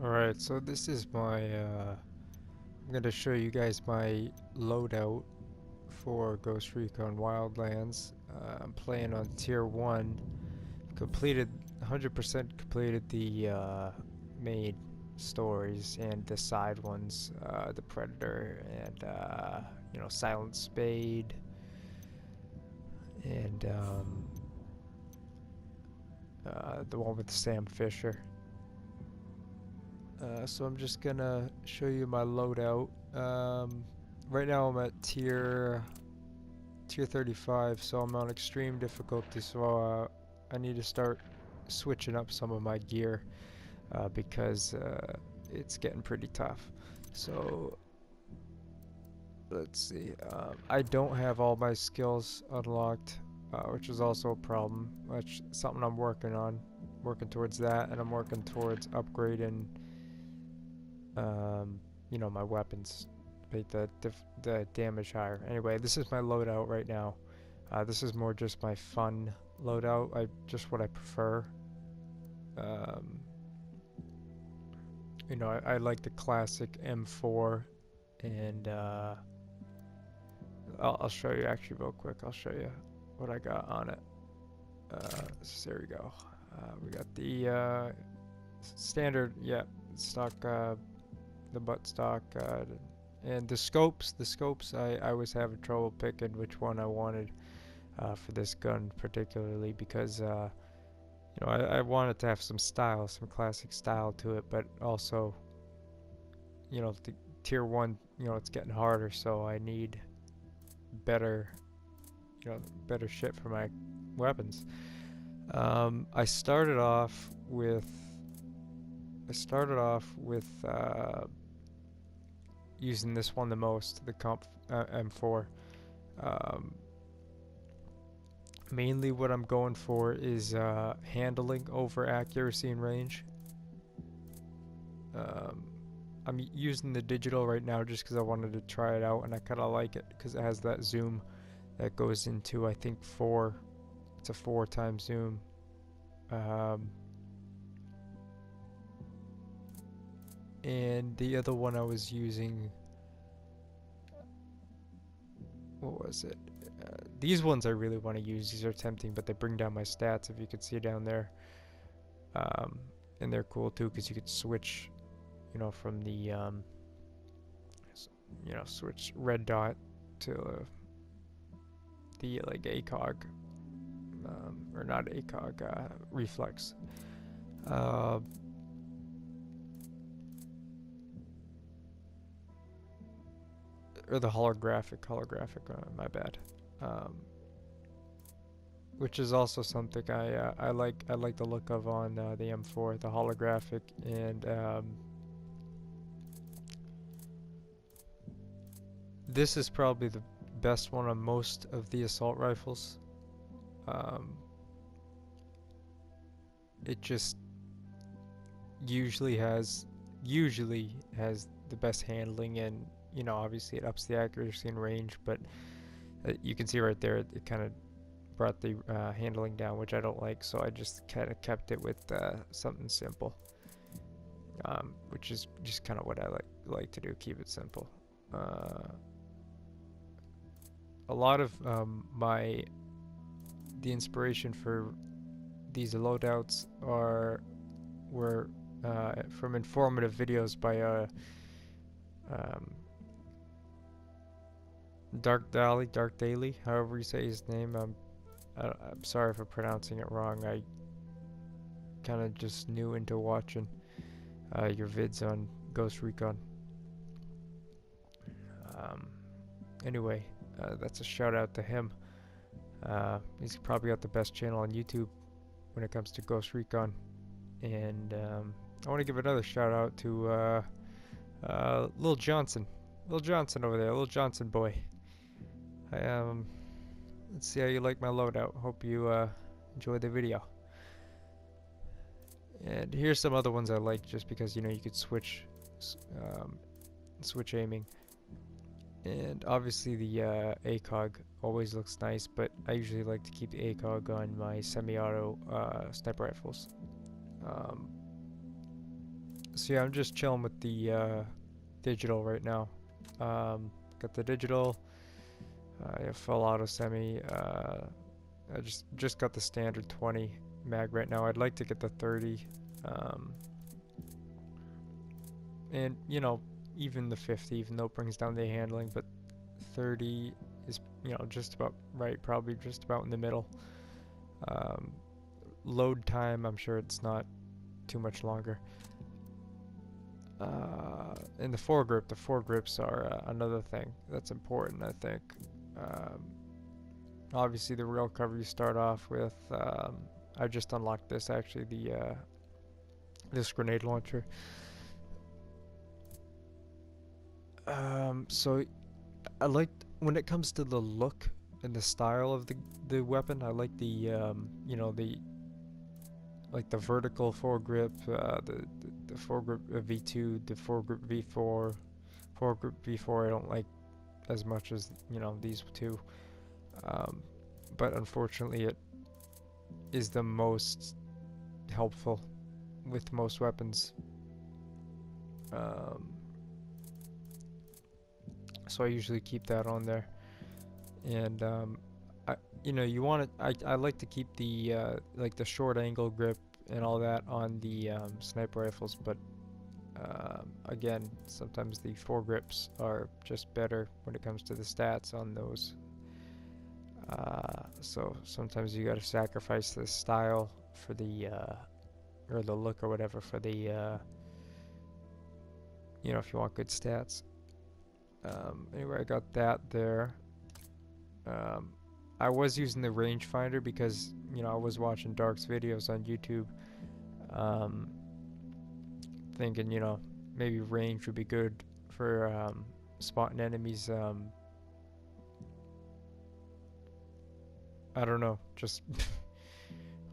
Alright, so this is my, I'm gonna show you guys my loadout for Ghost Recon Wildlands. I'm playing on Tier 1, completed, 100% completed the main stories and the side ones, the Predator and, Silent Spade, and the one with Sam Fisher. So I'm just gonna show you my loadout. Right now I'm at tier 35, so I'm on extreme difficulty. So I need to start switching up some of my gear because it's getting pretty tough. So let's see. I don't have all my skills unlocked, which is also a problem. Which is something I'm working on, working towards that, and I'm working towards upgrading my weapons, make the damage higher. Anyway, this is my loadout right now. This is more just my fun loadout. Just what I prefer. Um, I like the classic M4, and I'll show you actually real quick. I'll show you what I got on it. So there we go. We got the standard, yeah, stock. The butt stock, and the scopes. I was having trouble picking which one I wanted for this gun particularly because I wanted to have some style, some classic style to it, but also the tier 1, it's getting harder, so I need better better shit for my weapons. I started off with using this one the most, the Comp M4. Mainly what I'm going for is handling over accuracy and range. I'm using the digital right now just because I wanted to try it out, and I kind of like it because it has that zoom that goes into, I think, 4. It's a 4 times zoom. And the other one I was using, what was it? These ones I really want to use. These are tempting, but they bring down my stats, if you can see down there. And they're cool too because you could switch, from the, switch red dot to the like ACOG, or not ACOG, reflex. Or the holographic, my bad. Which is also something I like. I like the look of on the M4, the holographic, and this is probably the best one on most of the assault rifles. It just usually has the best handling, and obviously it ups the accuracy and range, but you can see right there it kind of brought the handling down, which I don't like, so I just kind of kept it with something simple, which is just kind of what I like to do, keep it simple. A lot of the inspiration for these loadouts were from informative videos by Dark Daily, however you say his name. I'm sorry for pronouncing it wrong. I kind of just new into watching your vids on Ghost Recon. Anyway, that's a shout out to him. He's probably got the best channel on YouTube when it comes to Ghost Recon. And I want to give another shout out to Lil Johnson. Lil Johnson over there, Lil Johnson boy. Let's see how you like my loadout. Hope you enjoy the video. And here's some other ones I like, just because you could switch aiming. And obviously the ACOG always looks nice, but I usually like to keep the ACOG on my semi-auto sniper rifles. So yeah, I'm just chilling with the digital right now. Got the digital, yeah, full auto semi. I just got the standard 20 mag right now. I'd like to get the 30, um, and you know, even the 50, even though it brings down the handling, but 30 is, you know, just about right, probably just about in the middle. Um, Load time, I'm sure it's not too much longer. And the foregrips are another thing that's important, I think. Um, Obviously, the rail cover you start off with. I just unlocked this actually, the this grenade launcher. So I like when it comes to the look and the style of the weapon. I like the you know, the like the vertical foregrip, the foregrip V2, the foregrip V4, foregrip V4. I don't like as much as, you know, these two. Um, but unfortunately, it is the most helpful with most weapons. Um, so I usually keep that on there. And you know, you want to. I like to keep the like the short angle grip and all that on the sniper rifles, but again, sometimes the foregrips are just better when it comes to the stats on those. So sometimes you got to sacrifice the style for the or the look or whatever for the you know, if you want good stats. Anyway, I got that there. Um, I was using the rangefinder because, you know, I was watching Dark's videos on YouTube, um, thinking, you know, maybe range would be good for spotting enemies. I don't know, just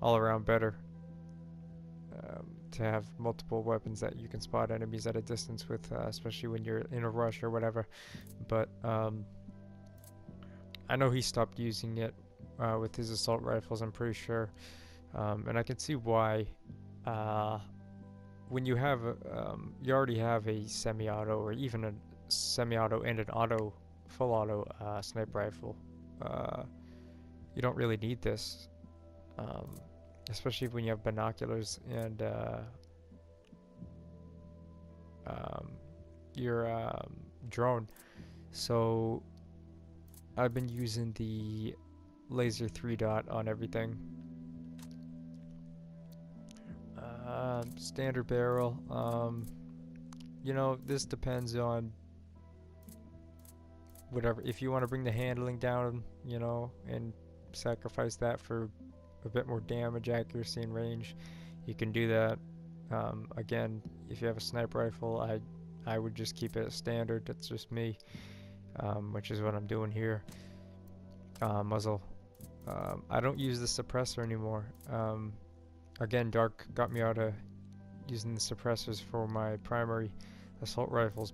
all around better, to have multiple weapons that you can spot enemies at a distance with, especially when you're in a rush or whatever. But I know he stopped using it with his assault rifles, I'm pretty sure. And I can see why. When you have, you already have a semi-auto or even a semi-auto and an auto, full auto sniper rifle, you don't really need this, especially when you have binoculars and your drone. So I've been using the laser 3-dot on everything. Standard barrel. You know, this depends on whatever. If you want to bring the handling down, you know, and sacrifice that for a bit more damage, accuracy, and range, you can do that. Again, if you have a sniper rifle, I would just keep it standard. That's just me, which is what I'm doing here. Muzzle. I don't use the suppressor anymore. Again, Dark got me out of using the suppressors for my primary assault rifles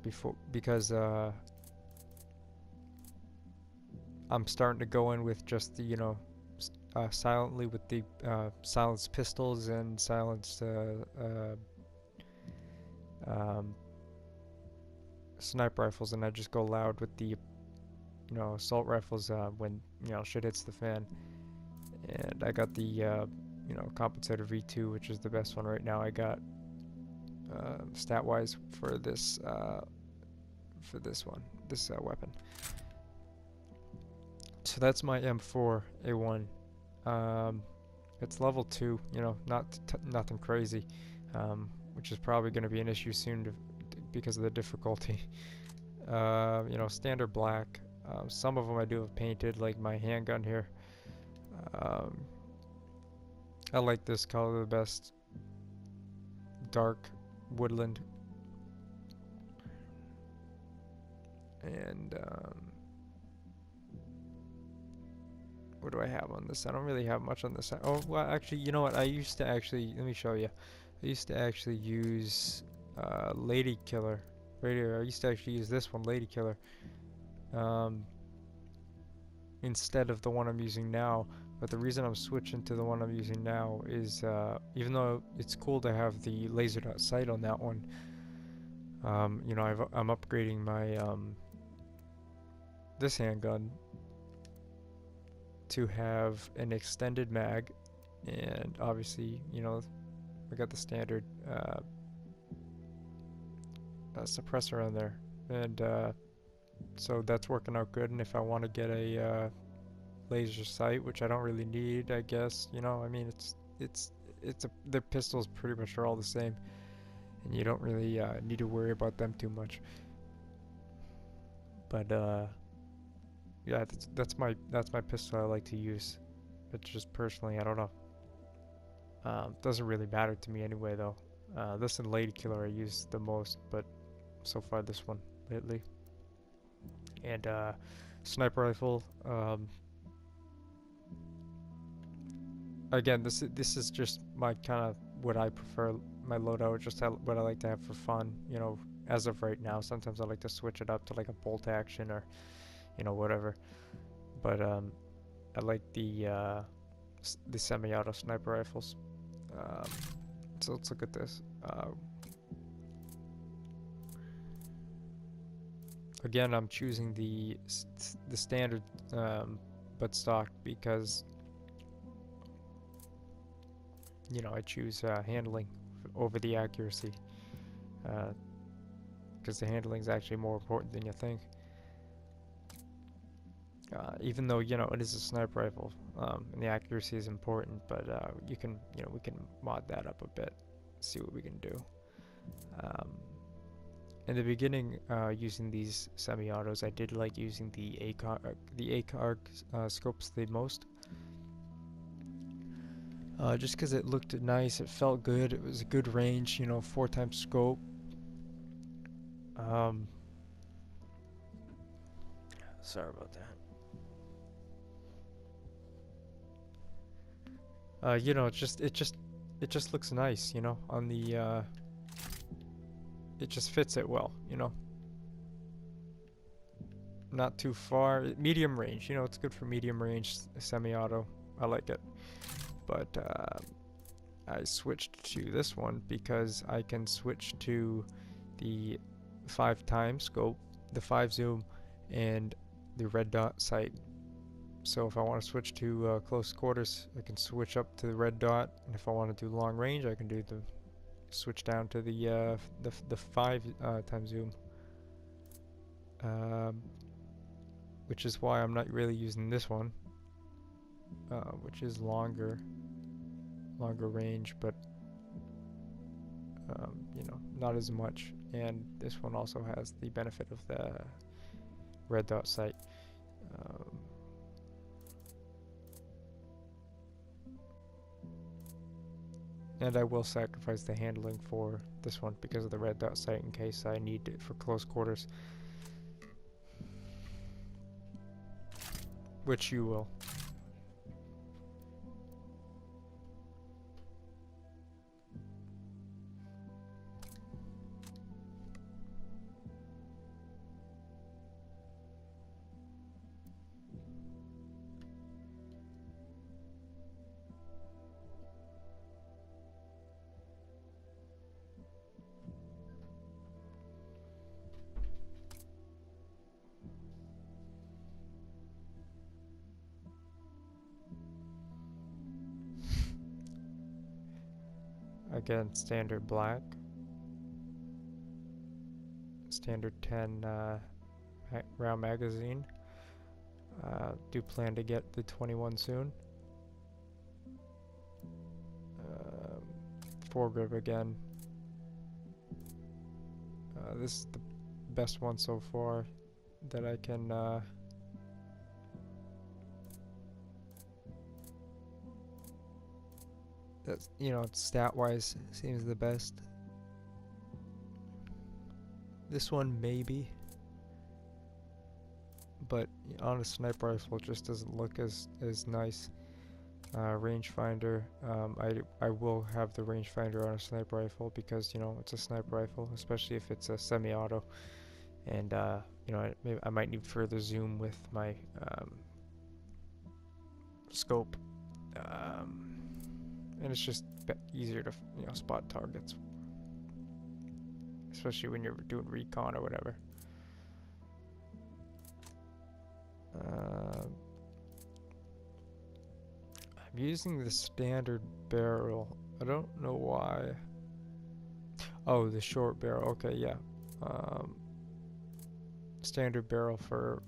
because I'm starting to go in with just the, you know, silently with the silenced pistols and silenced sniper rifles, and I just go loud with the, you know, assault rifles when, you know, shit hits the fan. And I got the you know, compensator V2, which is the best one right now. I got stat wise for this one, this weapon. So that's my M4A1. It's level 2, you know, nothing crazy, which is probably going to be an issue soon because of the difficulty. You know, standard black. Some of them I do have painted, like my handgun here. I like this color the best. Dark woodland. And what do I have on this? I don't really have much on this side. Oh, well, actually, you know what? I used to actually, let me show you. I used to actually use Lady Killer. Right here. I used to actually use this one, Lady Killer, instead of the one I'm using now. But the reason I'm switching to the one I'm using now is even though it's cool to have the laser dot sight on that one, you know, I'm upgrading my this handgun to have an extended mag, and obviously, you know, we got the standard suppressor on there, and so that's working out good. And if I want to get a laser sight, which I don't really need, I guess, you know, I mean, their pistols pretty much are all the same, and you don't really need to worry about them too much. But yeah, that's my pistol I like to use. But just personally, I don't know. Doesn't really matter to me anyway, though. This and Lady Killer I use the most, but so far this one lately. And sniper rifle. Again, this is just my kind of what I prefer, my loadout, just what I like to have for fun. You know, as of right now, sometimes I like to switch it up to like a bolt action or, you know, whatever. But I like the semi-auto sniper rifles. So let's look at this. Again, I'm choosing the standard but stock because, you know, I choose handling over the accuracy, because the handling is actually more important than you think. Even though, you know, it is a sniper rifle, and the accuracy is important, but we can mod that up a bit, see what we can do. In the beginning, using these semi-autos, I did like using the ACAR scopes the most. Just because it looked nice, it felt good, it was a good range, you know, 4x scope. Sorry about that. You know, it just looks nice, you know, on the it just fits it well, you know. Not too far, medium range, you know, it's good for medium range semi-auto. I like it. But I switched to this one because I can switch to the 5x scope, the 5 zoom, and the red dot sight. So if I want to switch to close quarters, I can switch up to the red dot, and if I want to do long range, I can do the switch down to the 5x zoom. Which is why I'm not really using this one, which is longer range, but you know, not as much. And this one also has the benefit of the red dot sight. And I will sacrifice the handling for this one because of the red dot sight in case I need it for close quarters. Which you will. Again, standard black, standard 10 round magazine. Do plan to get the 21 soon. Foregrip again. This is the best one so far that I can that's, you know, stat wise seems the best. This one maybe, but on a sniper rifle it just doesn't look as nice. Rangefinder, I will have the rangefinder on a sniper rifle because, you know, it's a sniper rifle, especially if it's a semi-auto, and you know, I might need further zoom with my scope And it's just easier to spot targets, especially when you're doing recon or whatever. I'm using the standard barrel. I don't know why. Oh, the short barrel. Okay, yeah. Standard barrel for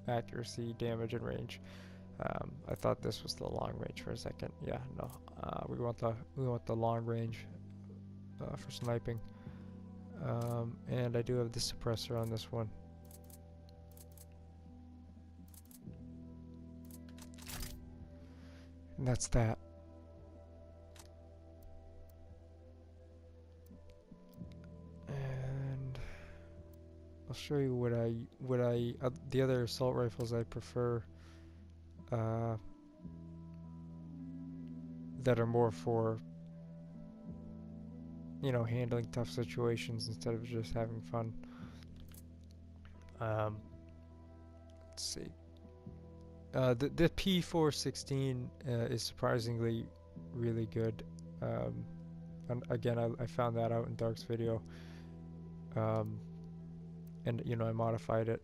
accuracy, damage, and range. I thought this was the long range for a second. Yeah, no. We want the long range for sniping. And I do have the suppressor on this one. And that's that. And I'll show you what the other assault rifles I prefer that are more for handling tough situations instead of just having fun. Let's see. The P416 is surprisingly really good. And again, I found that out in Dark's video. And I modified it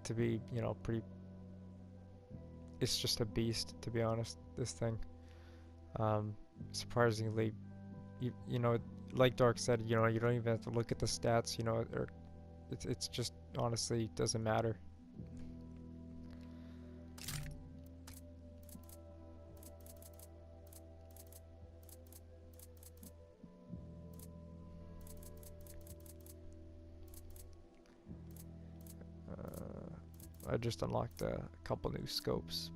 to be pretty. It's just a beast, to be honest, this thing. Surprisingly, like Dark said, you don't even have to look at the stats, or it's just honestly doesn't matter. I just unlocked a couple new scopes.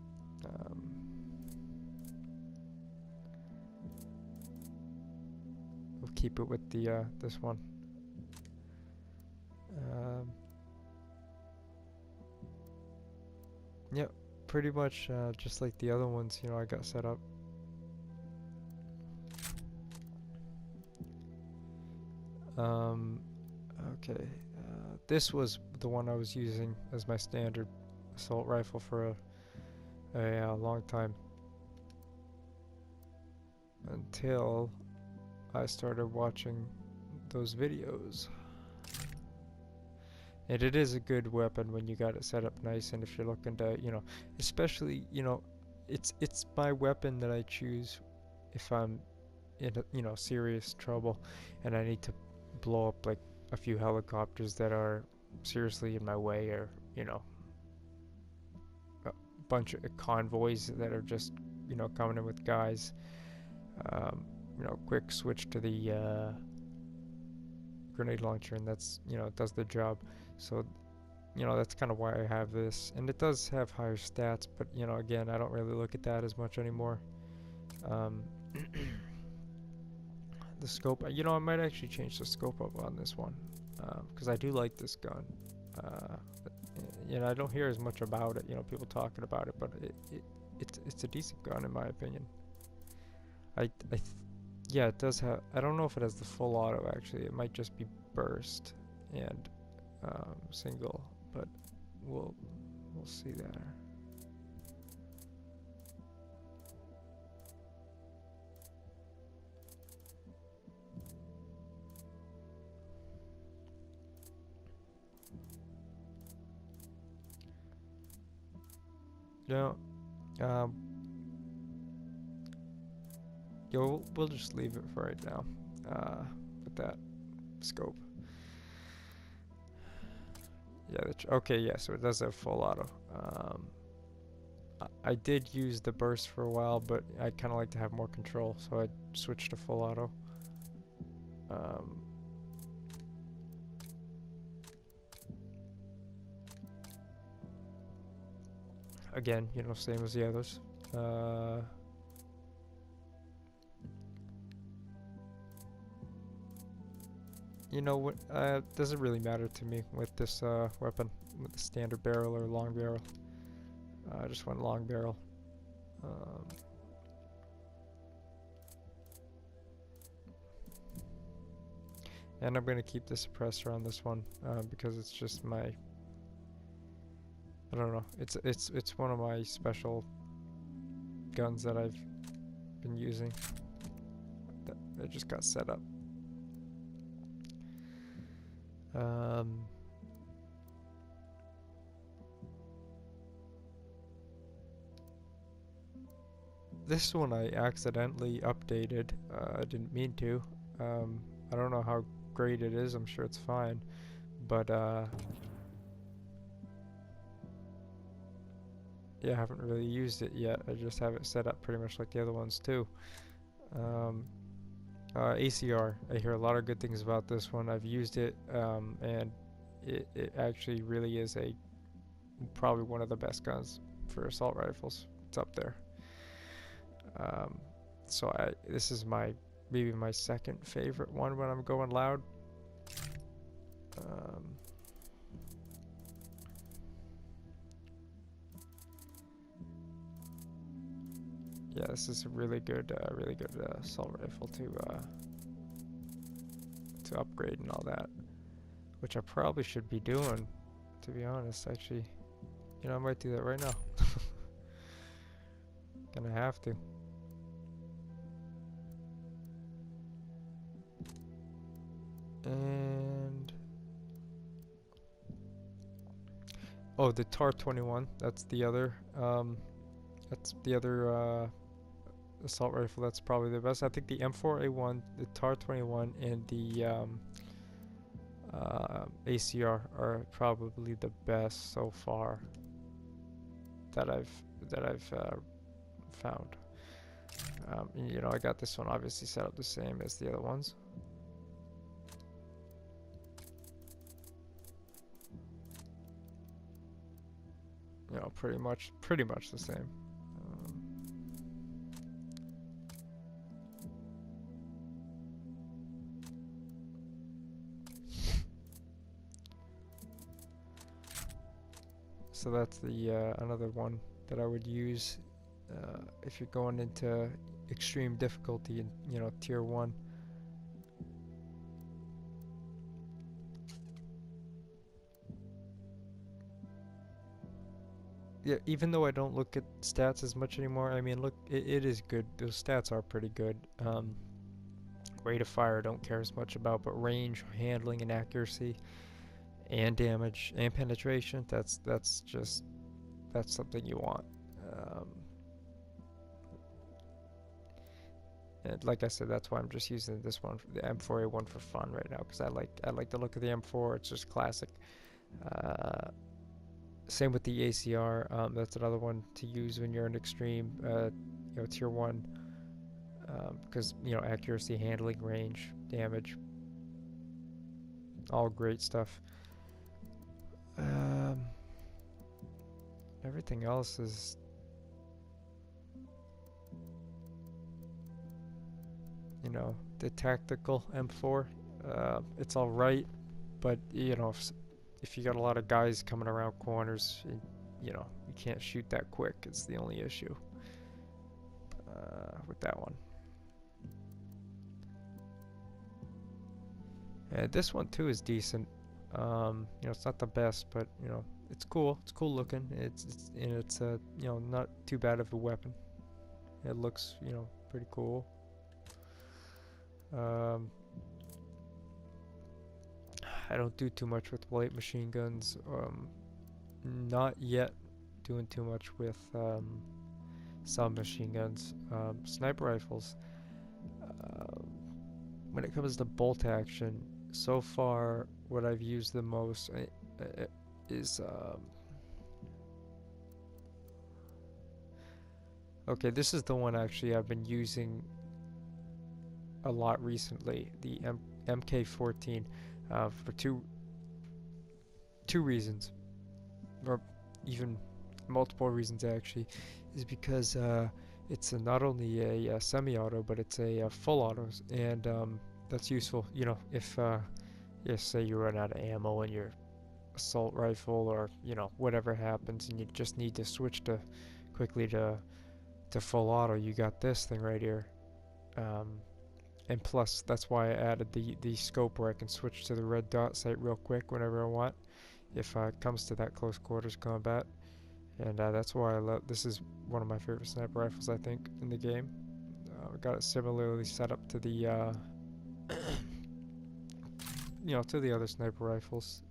We'll keep it with the this one. Yep, pretty much just like the other ones, I got set up. Okay, this was the one I was using as my standard assault rifle for a long time, until I started watching those videos. And it is a good weapon when you got it set up nice, and if you're looking to, especially, it's my weapon that I choose if I'm in serious trouble and I need to blow up like a few helicopters that are seriously in my way, or a bunch of convoys that are just coming in with guys. Quick switch to the grenade launcher, and that's does the job. So that's kind of why I have this, and it does have higher stats, but again, I don't really look at that as much anymore. The scope, I might actually change the scope up on this one, because I do like this gun. I don't hear as much about it, people talking about it, but it's a decent gun in my opinion. Yeah, it does have, I don't know if it has the full auto actually, it might just be burst and single, but we'll see that. No, we'll just leave it for right now with that scope. Yeah, okay, yeah, so it does have full auto. I did use the burst for a while, but I'd kind of like to have more control, so I switched to full auto. Again, same as the others. What? Doesn't really matter to me with this weapon, with the standard barrel or long barrel. I just went long barrel. And I'm gonna keep the suppressor on this one because it's just my. I don't know. It's one of my special guns that I've been using that just got set up. This one I accidentally updated. I didn't mean to. I don't know how great it is. I'm sure it's fine, but yeah, I haven't really used it yet. I just have it set up pretty much like the other ones too. ACR. I hear a lot of good things about this one. I've used it, and it actually really is probably one of the best guns for assault rifles. It's up there. So this is maybe my second favorite one when I'm going loud. Yeah, this is a really good assault rifle to upgrade and all that, which I probably should be doing, to be honest. Actually, you know, I might do that right now. Gonna have to. And oh, the TAR-21. That's the other assault rifle. That's probably the best. I think the M4A1, the TAR-21, and the ACR are probably the best so far that I've found. You know, I got this one obviously set up the same as the other ones. You know, pretty much the same. So that's the another one that I would use if you're going into extreme difficulty in, you know, tier 1. Yeah, even though I don't look at stats as much anymore, I mean, look, it is good. Those stats are pretty good. Rate of fire, I don't care as much about, but range, handling, and accuracy, and damage, and penetration, that's something you want. And like I said, that's why I'm just using this one, the M4A1, for fun right now, because I like the look of the M4. It's just classic. Same with the ACR. That's another one to use when you're in extreme, you know, tier 1, because, you know, accuracy, handling, range, damage, all great stuff. Everything else is, you know, the tactical M4. It's all right, but you know, if you got a lot of guys coming around corners, you know, you can't shoot that quick. It's the only issue with that one. And this one too is decent. You know, it's not the best, but you know, it's cool. It's cool looking. It's you know, not too bad of a weapon. It looks, you know, pretty cool. I don't do too much with light machine guns. Not yet doing too much with submachine guns. Sniper rifles. When it comes to bolt action, so far what I've used the most is okay, this is the one actually I've been using a lot recently, the MK14, for two reasons, or even multiple reasons actually, is because it's not only a semi-auto, but it's a full auto, and that's useful. You know, if say you run out of ammo in your assault rifle, or you know, whatever happens, and you just need to switch quickly to full auto, you got this thing right here. And plus, that's why I added the scope, where I can switch to the red dot sight real quick whenever I want, if it comes to that close quarters combat. And that's why I love. This is one of my favorite sniper rifles, I think, in the game. I got it similarly set up to the, to the other sniper rifles.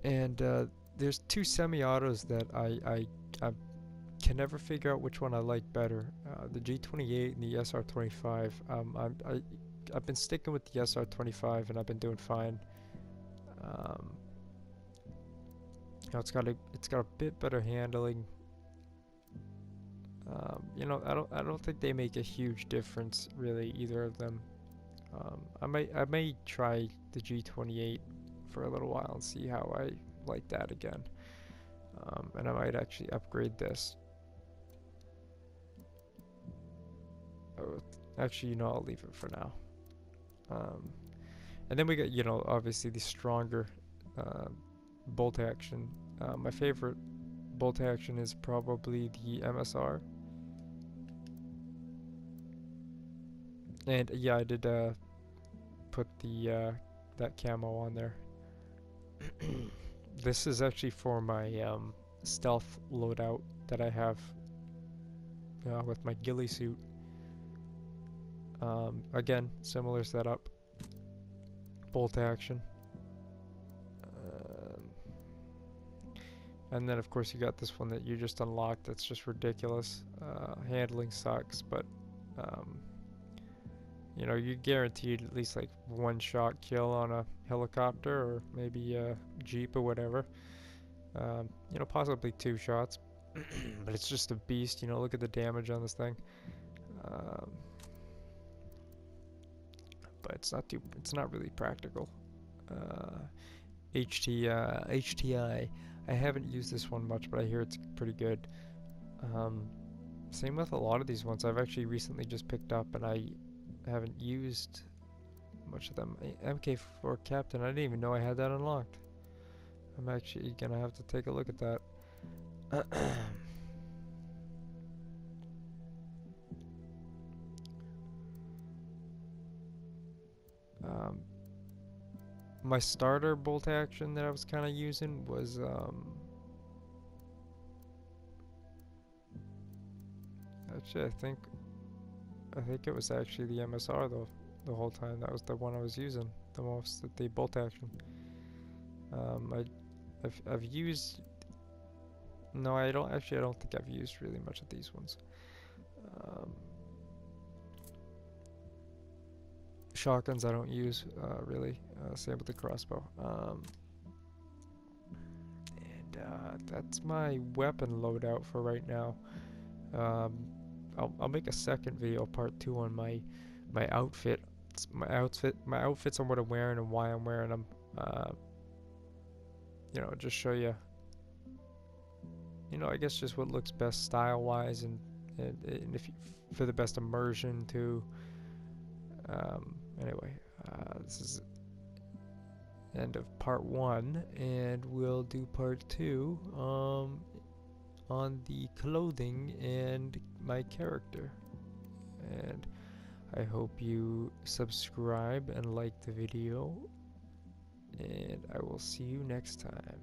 And there's two semi-autos that I can never figure out which one I like better. The G28 and the SR25. I've been sticking with the SR25 and I've been doing fine. It's got a bit better handling. I don't think they make a huge difference really, either of them. I may try the G28 for a little while and see how I like that again. And I might actually upgrade this. Oh, actually, I'll leave it for now. And then we got, obviously the stronger bolt action. My favorite bolt action is probably the MSR. And yeah, I did put the that camo on there. This is actually for my stealth loadout that I have with my ghillie suit. Again, similar setup. Bolt action. And then of course you got this one that you just unlocked that's just ridiculous. Handling sucks, but you're guaranteed at least like one shot kill on a helicopter or maybe a jeep or whatever. Possibly 2 shots, but it's just a beast. Look at the damage on this thing. But it's not really practical. HTI. I haven't used this one much, but I hear it's pretty good. Same with a lot of these ones. I've actually recently just picked up, and I haven't used much of them. MK4 Captain, I didn't even know I had that unlocked. I'm actually gonna have to take a look at that. My starter bolt action that I was kind of using was actually I think it was actually the MSR though the whole time. That was the one I was using the most, the bolt action. I've used, no, I don't think I've used really much of these ones. Shotguns I don't use really. Same with the crossbow. And that's my weapon loadout for right now. I'll make a second video, part 2, on my outfit. My outfits and what I'm wearing and why I'm wearing them. Just show you. I guess just what looks best style-wise, and if you, for the best immersion too. Anyway, this is end of part 1, and we'll do part 2 on the clothing and my character. And I hope you subscribe and like the video, and I will see you next time.